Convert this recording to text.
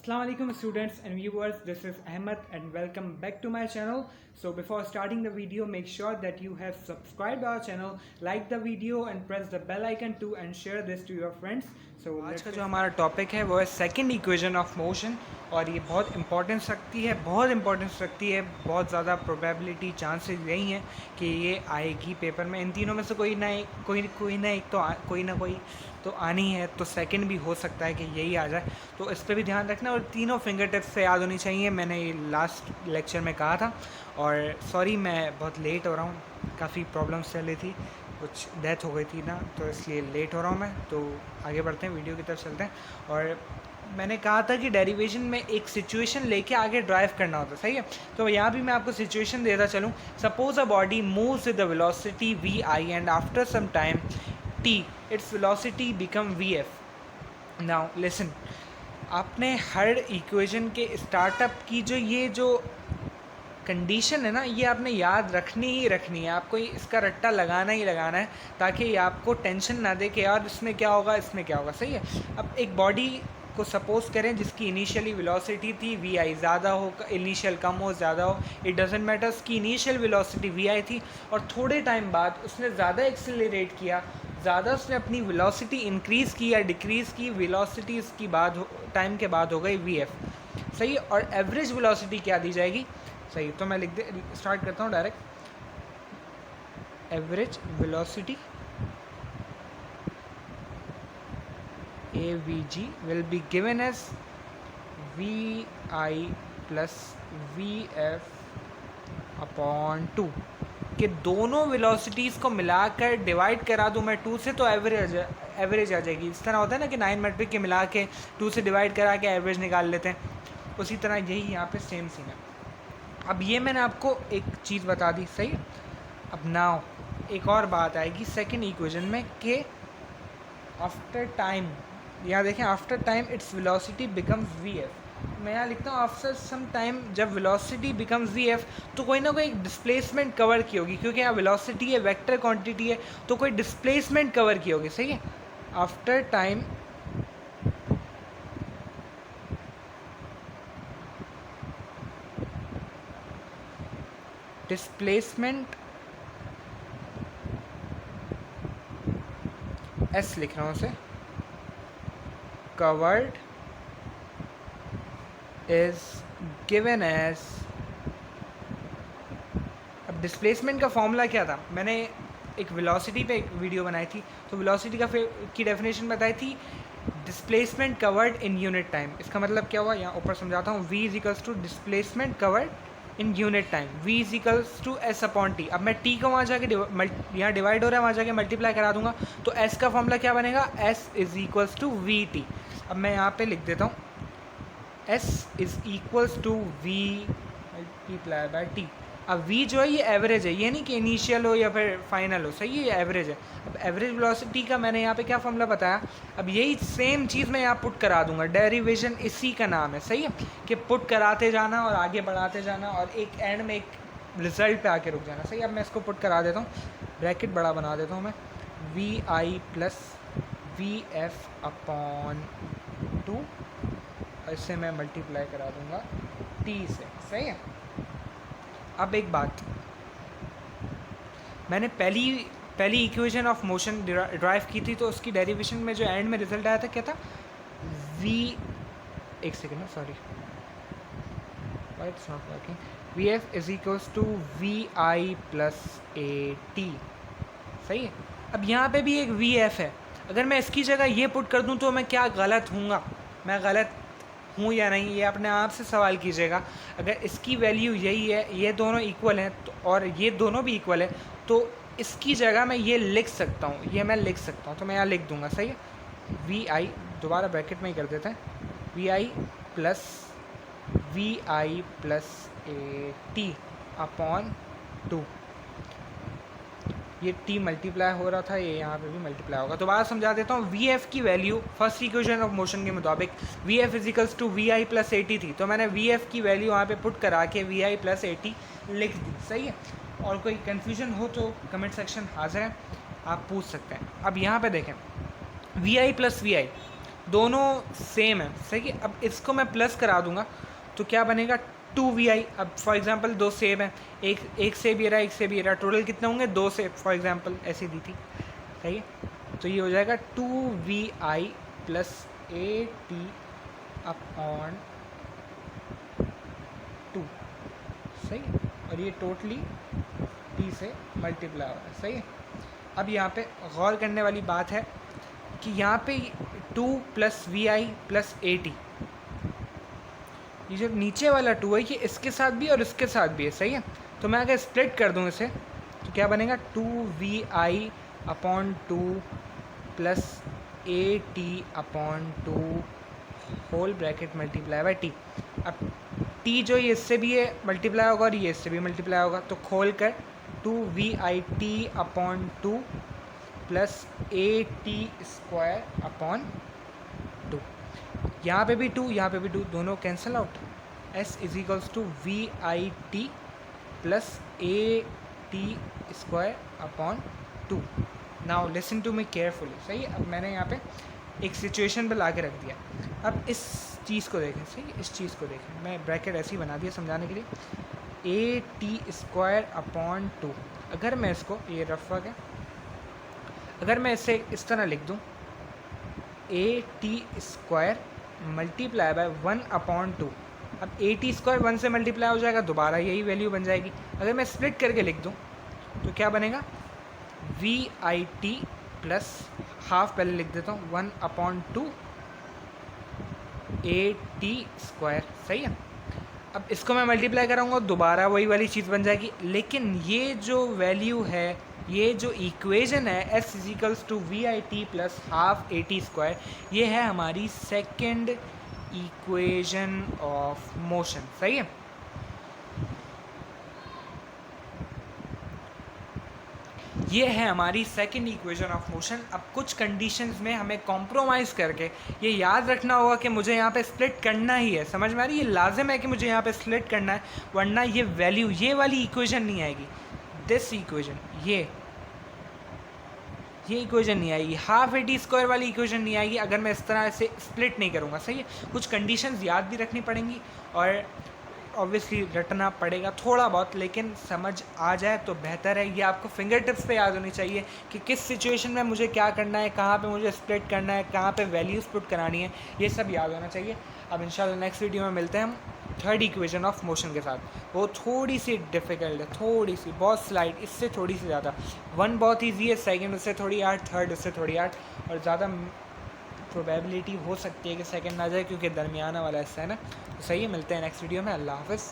Assalamualaikum students and viewers, this is Ahmed and welcome back to my channel. So before starting the video, make sure that you have subscribed our channel, like the video and press the bell icon too and share this to your friends. So आज का जो हमारा topic है वो है second equation of motion और ये बहुत इंपॉर्टेंस रखती है, बहुत ज़्यादा प्रोबेबिलिटी चांसेस यही हैं कि ये आएगी पेपर में। इन तीनों में से कोई ना कोई तो आनी है, तो सेकंड भी हो सकता है कि यही आ जाए, तो इस पर भी ध्यान रखना। और तीनों फिंगर टिप्स से याद होनी चाहिए, मैंने ये लास्ट लेक्चर में कहा था। और सॉरी मैं बहुत लेट हो रहा हूँ, काफ़ी प्रॉब्लम्स चल रही थी, कुछ डेथ हो गई थी ना, तो इसलिए लेट हो रहा हूँ मैं। तो आगे बढ़ते हैं, वीडियो की तरफ चलते हैं। और मैंने कहा था कि डेरिवेशन में एक सिचुएशन लेके आगे ड्राइव करना होता है, सही है। तो यहाँ भी मैं आपको सिचुएशन देता चलूँ। Suppose a body moves with the velocity V I and after some time t its velocity become vf. now listen, आपने हर इक्वेशन के स्टार्टअप की जो कंडीशन है ना, ये आपने याद रखनी ही रखनी है। आपको इसका रट्टा लगाना ही लगाना है ताकि ये आपको टेंशन ना दे कि यार इसमें क्या होगा, सही है। अब एक बॉडी को सपोज करें जिसकी इनिशियली वेलोसिटी थी वी आई, ज़्यादा हो इनिशियल, कम हो ज़्यादा हो, इट डजेंट मैटर। उसकी इनिशियल वेलोसिटी वी आई थी और थोड़े टाइम बाद उसने ज़्यादा एक्सेलरेट किया, ज़्यादा उसने अपनी वेलोसिटी इंक्रीज़ की या डिक्रीज़ की, वेलोसिटी इसकी बाद टाइम के बाद हो गई वी एफ, सही है। और एवरेज वेलोसिटी क्या दी जाएगी, सही। तो मैं स्टार्ट करता हूँ direct. Average velocity AVG will be given as VI plus VF upon 2 कि दोनों वेलोसिटीज़ को मिलाकर डिवाइड करा दूँ मैं 2 से, तो एवरेज आ जाएगी। इस तरह होता है ना कि 9 मैट्रिक के मिला के 2 से डिवाइड करा के एवरेज निकाल लेते हैं, उसी तरह यही यहाँ पे सेम सीन है। अब ये मैंने आपको एक चीज़ बता दी, सही है। अब नाउ एक और बात आएगी सेकेंड इक्वेशन में कि आफ्टर टाइम, यहाँ देखें, after time its velocity becomes V F. मैं यहाँ लिखता हूँ आफ्टर सम टाइम जब वेलोसिटी बिकम्स वी एफ, तो कोई ना कोई एक डिस्प्लेसमेंट कवर की होगी, क्योंकि यहाँ वेलोसिटी है, वेक्टर क्वांटिटी है, तो कोई डिस्प्लेसमेंट कवर की होगी, सही है। आफ्टर टाइम डिस्प्लेसमेंट एस लिख रहा हूँ उसे, covered is given as। अब डिस्प्लेसमेंट का फॉर्मूला क्या था, मैंने एक वेलोसिटी पे एक वीडियो बनाई थी, तो वेलोसिटी की डेफिनेशन बताई थी, displacement covered in unit time. इसका मतलब क्या हुआ, यहाँ ऊपर समझाता हूँ। v is equals to displacement covered in unit time, v is equals to S upon T. अब मैं t को वहाँ जाके यहाँ डिवाइड हो रहा है, वहाँ जाके मल्टीप्लाई करा दूंगा, तो s का फॉर्मूला क्या बनेगा, s is equals to V T. अब मैं यहाँ पे लिख देता हूँ s is equals to v multiply by t। अब v जो है ये एवरेज है, ये नहीं कि इनिशियल हो या फिर फाइनल हो, सही है, ये एवरेज है। अब एवरेज वेलोसिटी का मैंने यहाँ पे क्या फॉर्मूला बताया, अब यही सेम चीज़ मैं यहाँ पुट करा दूंगा। डेरिवेशन इसी का नाम है, सही है, कि पुट कराते जाना और आगे बढ़ाते जाना और एक एंड में एक रिजल्ट पे आके रुक जाना, सही। अब मैं इसको पुट करा देता हूँ, ब्रैकेट बड़ा बना देता हूँ मैं, V I plus V F upon 2, इससे मैं मल्टीप्लाई करा दूंगा t से, सही है। अब एक बात, मैंने पहली इक्वेशन ऑफ मोशन ड्राइव की थी, तो उसकी डेरिवेशन में जो एंड में रिजल्ट आया था क्या था, v, एक सेकेंड ना, sorry, it's not working, V F is equals to V I plus A T, सही है। अब यहाँ पे भी एक वी एफ है, अगर मैं इसकी जगह ये पुट कर दूँ तो मैं क्या गलत हूँगा, मैं गलत हूँ या नहीं, ये अपने आप से सवाल कीजिएगा। अगर इसकी वैल्यू यही है, ये दोनों इक्वल हैं, तो और ये दोनों भी इक्वल है, तो इसकी जगह मैं ये लिख सकता हूँ, तो मैं यहाँ लिख दूँगा, सही है। वी आई, दोबारा ब्रैकेट में ही कर देते हैं, V I plus A T upon 2, ये t मल्टीप्लाई हो रहा था, ये यहाँ पे भी मल्टीप्लाई होगा। तो बात समझा देता हूँ, वी एफ की value first equation of motion के मुताबिक V F is equals to V I plus A T थी, तो मैंने वी एफ की वैल्यू यहाँ पे पुट करा के V I plus A T लिख दी, सही है। और कोई कन्फ्यूजन हो तो कमेंट सेक्शन हाजिर है, आप पूछ सकते हैं। अब यहाँ पे देखें, वी आई प्लस वी आई, दोनों सेम है, सही है। अब इसको मैं प्लस करा दूंगा तो क्या बनेगा 2vi। अब फॉर एग्जांपल दो सेब हैं, एक सेब ये रहा, एक सेब ये रहा, टोटल कितने होंगे 2 सेब, फॉर एग्जांपल ऐसे दी थी, सही है। तो ये हो जाएगा 2vi प्लस AT अपॉन 2, सही है। और ये टोटली t से मल्टीप्लाई हो रहा है, सही है। अब यहाँ पे गौर करने वाली बात है कि यहाँ पे 2 प्लस vi प्लस AT, ये जो नीचे वाला 2 है ये इसके साथ भी और इसके साथ भी है, सही है। तो मैं अगर स्प्लिट कर दूँ इसे तो क्या बनेगा 2vi upon 2 plus AT upon 2 whole bracket multiply by T. अब t जो ये इससे भी है मल्टीप्लाई होगा और ये इससे भी मल्टीप्लाई होगा, तो खोल कर 2vit upon 2 plus AT square upon 2। यहाँ पे भी 2, यहाँ पे भी 2, दोनों cancel out. s is equals to VIT plus AT square upon 2। Now listen to me carefully, सही है। अब मैंने यहाँ पे एक सिचुएशन पे ला के रख दिया। अब इस चीज़ को देखें, सही है, इस चीज़ को देखें, मैं ब्रैकेट ऐसे ही बना दिया समझाने के लिए। AT स्क्वायर अपॉन 2, अगर मैं इसको, ये रफ वर्क है, अगर मैं इसे इस तरह लिख दूँ AT square multiply by 1 upon 2। अब AT स्क्वायर 1 से मल्टीप्लाई हो जाएगा, दोबारा यही वैल्यू बन जाएगी। अगर मैं स्प्लिट करके लिख दूँ तो क्या बनेगा VIT प्लस हाफ पहले लिख देता हूँ 1 अपॉन 2 AT स्क्वायर, सही है। अब इसको मैं मल्टीप्लाई कराऊंगा दोबारा वही वाली चीज़ बन जाएगी, लेकिन ये जो वैल्यू है, ये जो इक्वेशन है s is equals to VIT plus half AT square, ये है हमारी सेकेंड इक्वेशन ऑफ मोशन, सही है। ये है हमारी सेकेंड इक्वेशन ऑफ मोशन। अब कुछ कंडीशंस में हमें कॉम्प्रोमाइज़ करके ये याद रखना होगा कि मुझे यहाँ पे स्प्लिट करना ही है, समझ में आ रही है, ये लाजिम है कि मुझे यहाँ पे स्प्लिट करना है, वरना ये वैल्यू, ये वाली इक्वेशन नहीं आएगी, दिस इक्वेशन, ये इक्वेशन नहीं आएगी, हाफ AT स्क्वायर वाली इक्वेशन नहीं आएगी अगर मैं इस तरह से स्प्लिट नहीं करूँगा, सही है। कुछ कंडीशंस याद भी रखनी पड़ेंगी और ऑब्वियसली रटना पड़ेगा थोड़ा बहुत, लेकिन समझ आ जाए तो बेहतर है। ये आपको फिंगर टिप्स पे याद होनी चाहिए कि किस सिचुएशन में मुझे क्या करना है, कहाँ पे मुझे स्प्लिट करना है, कहाँ पे वैल्यूज़ पुट करानी है, ये सब याद होना चाहिए। अब इंशाल्लाह नेक्स्ट वीडियो में मिलते हैं हम थर्ड इक्वेशन ऑफ मोशन के साथ। वो थोड़ी सी डिफ़िकल्ट है, थोड़ी सी, बहुत स्लाइड, इससे थोड़ी सी ज़्यादा। 1 बहुत ईजी है, सेकेंड उससे थोड़ी हार्ड, थर्ड उससे थोड़ी हार्ड, और ज़्यादा प्रोबेबिलिटी हो सकती है कि सेकंड ना जाए क्योंकि दरमियाना वाला हिस्सा है ना। तो सही है, मिलते हैं नेक्स्ट वीडियो में। अल्लाह हाफ़िज़।